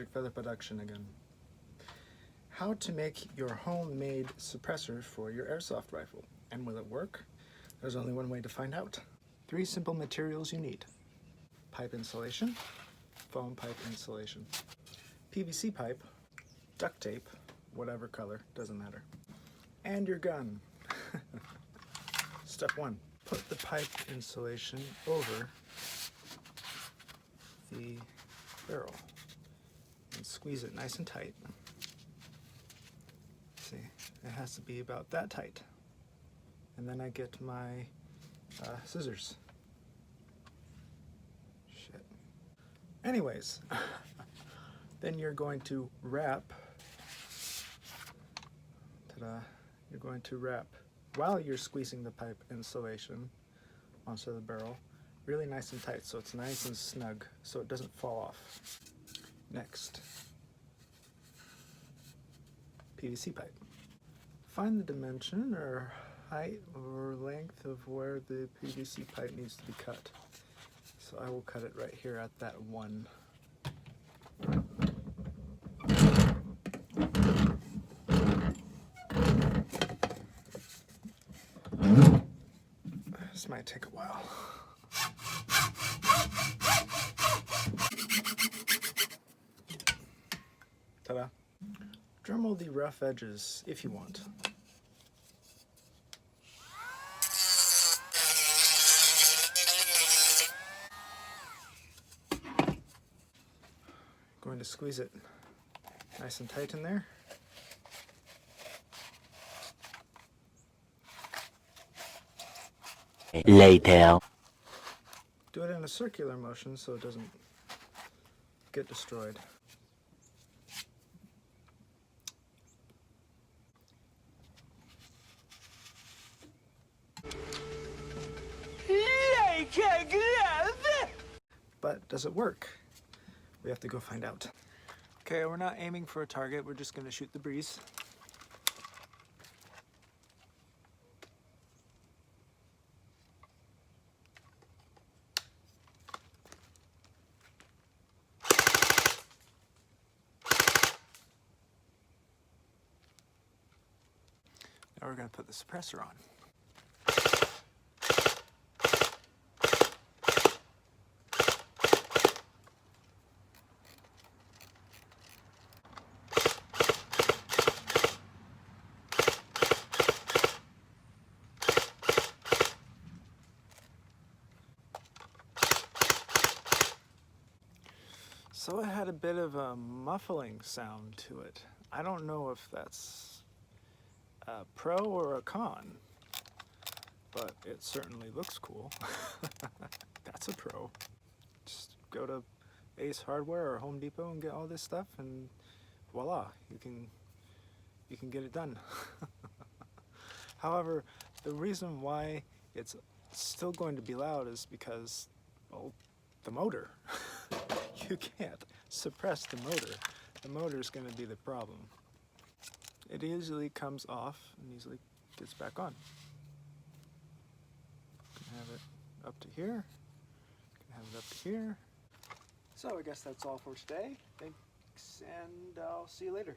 Magic Feather Production again. How to make your homemade suppressor for your airsoft rifle. And will it work? There's only one way to find out. 3 simple materials you need. Pipe insulation, foam pipe insulation, PVC pipe, duct tape, whatever color, doesn't matter, and your gun. Step 1. Put the pipe insulation over the barrel and squeeze it nice and tight. See, it has to be about that tight. And then I get my scissors. Shit. Anyways, then you're going to wrap. Ta-da! You're going to wrap while you're squeezing the pipe insulation onto the barrel, really nice and tight, so it's nice and snug, so it doesn't fall off. Next, PVC pipe. Find the dimension or height or length of where the PVC pipe needs to be cut. So I will cut it right here at that 1. This might take a while. Ta-da! Dremel the rough edges if you want. Going to squeeze it nice and tight in there. Later. Do it in a circular motion so it doesn't get destroyed. But does it work? We have to go find out. Okay, we're not aiming for a target, we're just going to shoot the breeze. Now we're going to put the suppressor on. So it had a bit of a muffling sound to it. I don't know if that's a pro or a con, but it certainly looks cool. That's a pro. Just go to Ace Hardware or Home Depot and get all this stuff, and voila, you can get it done. However, the reason why it's still going to be loud is because, well, the motor. You can't suppress the motor. The motor is going to be the problem. It easily comes off and easily gets back on. Can have it up to here. Can have it up to here. So I guess that's all for today. Thanks, and I'll see you later.